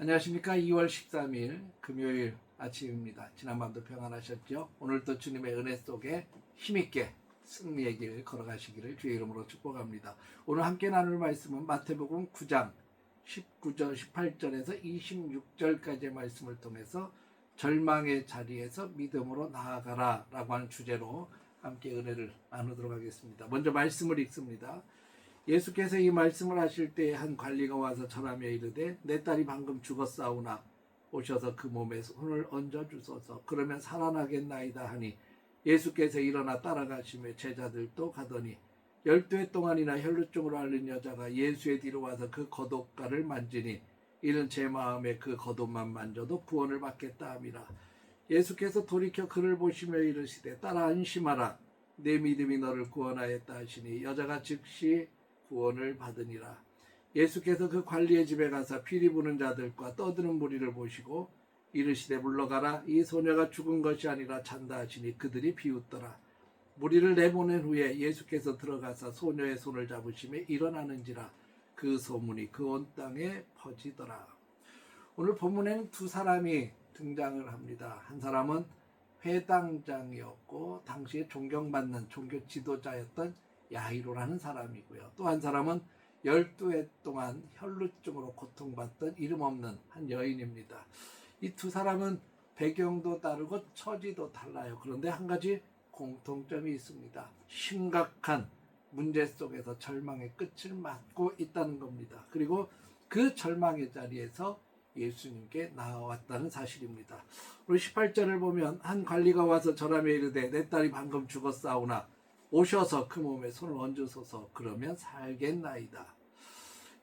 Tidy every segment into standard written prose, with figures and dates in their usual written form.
안녕하십니까. 2월 13일 금요일 아침입니다. 지난밤도 평안하셨죠? 오늘도 주님의 은혜 속에 힘있게 승리의 길 걸어가시기를 주의 이름으로 축복합니다. 오늘 함께 나눌 말씀은 마태복음 9장 19절 18절에서 26절까지의 말씀을 통해서 절망의 자리에서 믿음으로 나아가라 라고 하는 주제로 함께 은혜를 나누도록 하겠습니다. 먼저 말씀을 읽습니다. 예수께서 이 말씀을 하실 때 한 관리가 와서 절하며 이르되 내 딸이 방금 죽었사오나 오셔서 그 몸에 손을 얹어 주소서. 그러면 살아나겠나이다 하니 예수께서 일어나 따라가시며 제자들도 가더니 12해 동안이나 혈루증으로 앓는 여자가 예수의 뒤로 와서 그 겉옷가를 만지니 이는 제 마음에 그 겉옷만 만져도 구원을 받겠다 함이라. 예수께서 돌이켜 그를 보시며 이르시되 딸아 안심하라 내 믿음이 너를 구원하였다 하시니 여자가 즉시 구원을 받으니라. 예수께서 그 관리의 집에 가서 피리 부는 자들과 떠드는 무리를 보시고 이르시되 물러가라 이 소녀가 죽은 것이 아니라 잔다 하시니 그들이 비웃더라. 무리를 내보낸 후에 예수께서 들어가서 소녀의 손을 잡으시며 일어나는지라. 그 소문이 그 온 땅에 퍼지더라. 오늘 본문에는 두 사람이 등장을 합니다. 한 사람은 회당장이었고 당시에 존경받는 종교 지도자였던 야이로라는 사람이고요. 또 한 사람은 12해 동안 혈루증으로 고통받던 이름 없는 한 여인입니다. 이 두 사람은 배경도 다르고 처지도 달라요. 그런데 한 가지 공통점이 있습니다. 심각한 문제 속에서 절망의 끝을 맞고 있다는 겁니다. 그리고 그 절망의 자리에서 예수님께 나왔다는 사실입니다. 우리 18절을 보면 한 관리가 와서 절하며 이르되 내 딸이 방금 죽었사오나 오셔서 그 몸에 손을 얹으소서. 그러면 살겠나이다.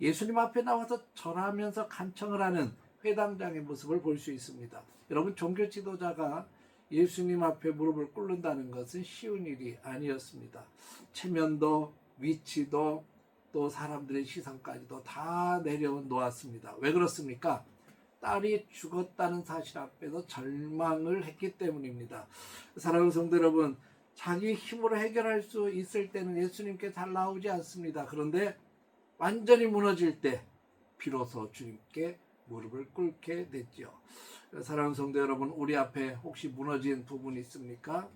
예수님 앞에 나와서 절하면서 간청을 하는 회당장의 모습을 볼 수 있습니다. 여러분, 종교 지도자가 예수님 앞에 무릎을 꿇는다는 것은 쉬운 일이 아니었습니다. 체면도 위치도 또 사람들의 시선까지도 다 내려놓았습니다. 왜 그렇습니까? 딸이 죽었다는 사실 앞에서 절망을 했기 때문입니다. 사랑하는 성도 여러분, 자기 힘으로 해결할 수 있을 때는 예수님께 잘 나오지 않습니다. 그런데 완전히 무너질 때 비로소 주님께 무릎을 꿇게 됐죠. 사랑하는 성도 여러분, 우리 앞에 혹시 무너진 부분이 있습니까?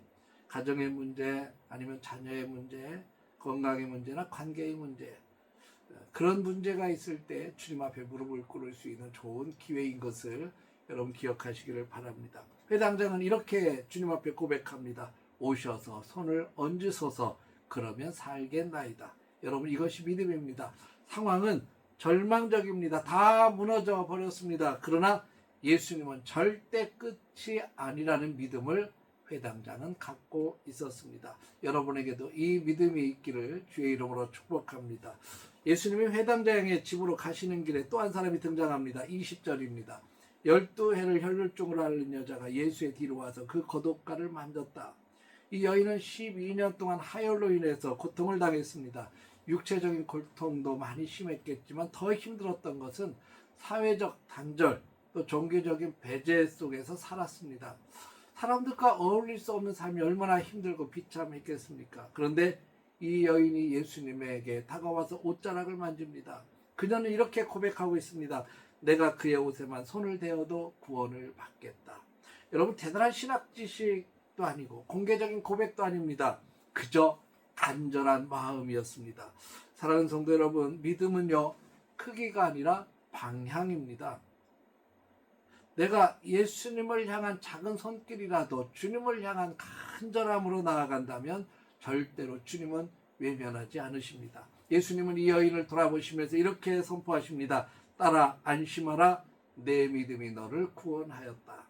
가정의 문제, 아니면 자녀의 문제, 건강의 문제나 관계의 문제, 그런 문제가 있을 때 주님 앞에 무릎을 꿇을 수 있는 좋은 기회인 것을 여러분 기억하시기를 바랍니다. 회당장은 이렇게 주님 앞에 고백합니다. 오셔서 손을 얹으소서. 그러면 살겠나이다. 여러분, 이것이 믿음입니다. 상황은 절망적입니다. 다 무너져 버렸습니다. 그러나 예수님은 절대 끝이 아니라는 믿음을 회당장은 갖고 있었습니다. 여러분에게도 이 믿음이 있기를 주의 이름으로 축복합니다. 예수님이 회당장의 집으로 가시는 길에 또 한 사람이 등장합니다. 20절입니다. 12해를 혈루증으로 앓는 여자가 예수의 뒤로 와서 그 겉옷가를 만졌다. 이 여인은 12년 동안 하혈로 인해서 고통을 당했습니다. 육체적인 고통도 많이 심했겠지만 더 힘들었던 것은 사회적 단절, 또 종교적인 배제 속에서 살았습니다. 사람들과 어울릴 수 없는 삶이 얼마나 힘들고 비참했겠습니까? 그런데 이 여인이 예수님에게 다가와서 옷자락을 만집니다. 그녀는 이렇게 고백하고 있습니다. 내가 그의 옷에만 손을 대어도 구원을 받겠다. 여러분, 대단한 신학 지식도 아니고 공개적인 고백도 아닙니다. 그저 간절한 마음이었습니다. 사랑하는 성도 여러분, 믿음은요, 크기가 아니라 방향입니다. 내가 예수님을 향한 작은 손길이라도 주님을 향한 간절함으로 나아간다면 절대로 주님은 외면하지 않으십니다. 예수님은 이 여인을 돌아보시면서 이렇게 선포하십니다. 딸아 안심하라 내 믿음이 너를 구원하였다.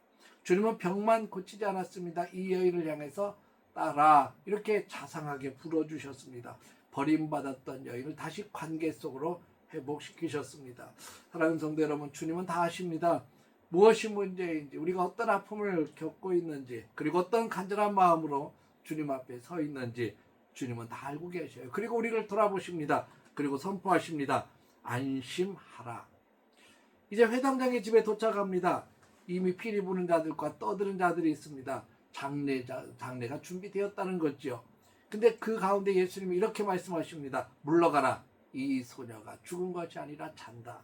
주님은 병만 고치지 않았습니다. 이 여인을 향해서 딸아 이렇게 자상하게 불어주셨습니다. 버림받았던 여인을 다시 관계 속으로 회복시키셨습니다. 사랑하는 성도 여러분, 주님은 다 아십니다. 무엇이 문제인지, 우리가 어떤 아픔을 겪고 있는지, 그리고 어떤 간절한 마음으로 주님 앞에 서 있는지 주님은 다 알고 계셔요. 그리고 우리를 돌아보십니다. 그리고 선포하십니다. 안심하라. 이제 회당장의 집에 도착합니다. 이미 피리 부는 자들과 떠드는 자들이 있습니다. 장례가 준비되었다는 거죠. 근데 그 가운데 예수님이 이렇게 말씀하십니다. 물러가라. 이 소녀가 죽은 것이 아니라 잔다.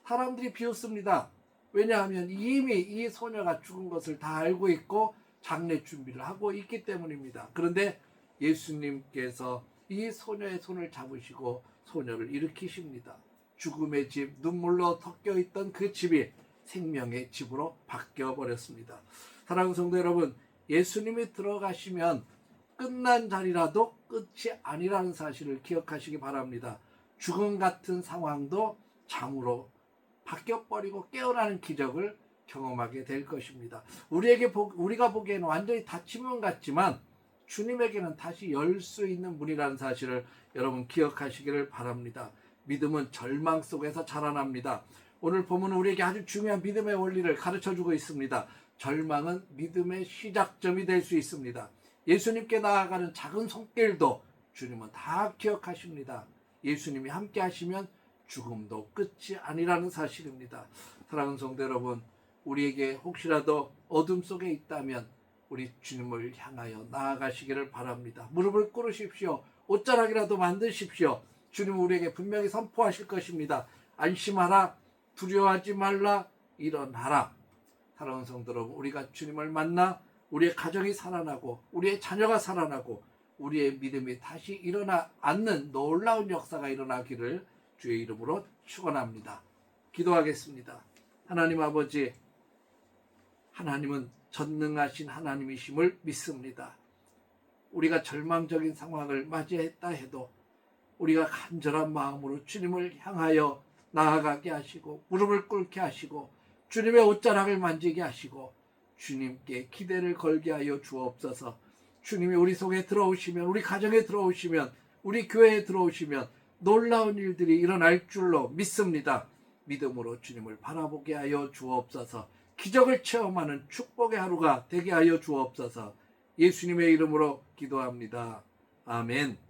사람들이 비웃습니다. 왜냐하면 이미 이 소녀가 죽은 것을 다 알고 있고 장례 준비를 하고 있기 때문입니다. 그런데 예수님께서 이 소녀의 손을 잡으시고 소녀를 일으키십니다. 죽음의 집, 눈물로 덮여 있던 그 집이 생명의 집으로 바뀌어 버렸습니다. 사랑하는 성도 여러분, 예수님이 들어가시면 끝난 자리라도 끝이 아니라는 사실을 기억하시기 바랍니다. 죽음 같은 상황도 잠으로 바뀌어버리고 깨어나는 기적을 경험하게 될 것입니다. 우리가 보기에는 완전히 닫힌 문 같지만 주님에게는 다시 열 수 있는 문이라는 사실을 여러분 기억하시기를 바랍니다. 믿음은 절망 속에서 자라납니다. 오늘 본문은 우리에게 아주 중요한 믿음의 원리를 가르쳐주고 있습니다. 절망은 믿음의 시작점이 될 수 있습니다. 예수님께 나아가는 작은 손길도 주님은 다 기억하십니다. 예수님이 함께 하시면 죽음도 끝이 아니라는 사실입니다. 사랑하는 성도 여러분, 우리에게 혹시라도 어둠 속에 있다면 우리 주님을 향하여 나아가시기를 바랍니다. 무릎을 꿇으십시오. 옷자락이라도 만드십시오. 주님은 우리에게 분명히 선포하실 것입니다. 안심하라, 두려워하지 말라, 일어나라. 사랑하는 성도 여러분, 우리가 주님을 만나 우리의 가정이 살아나고 우리의 자녀가 살아나고 우리의 믿음이 다시 일어나 앉는 놀라운 역사가 일어나기를 주의 이름으로 축원합니다. 기도하겠습니다. 하나님 아버지, 하나님은 전능하신 하나님이심을 믿습니다. 우리가 절망적인 상황을 맞이했다 해도 우리가 간절한 마음으로 주님을 향하여 나아가게 하시고 무릎을 꿇게 하시고 주님의 옷자락을 만지게 하시고 주님께 기대를 걸게 하여 주옵소서. 주님이 우리 속에 들어오시면, 우리 가정에 들어오시면, 우리 교회에 들어오시면 놀라운 일들이 일어날 줄로 믿습니다. 믿음으로 주님을 바라보게 하여 주옵소서. 기적을 체험하는 축복의 하루가 되게 하여 주옵소서. 예수님의 이름으로 기도합니다. 아멘.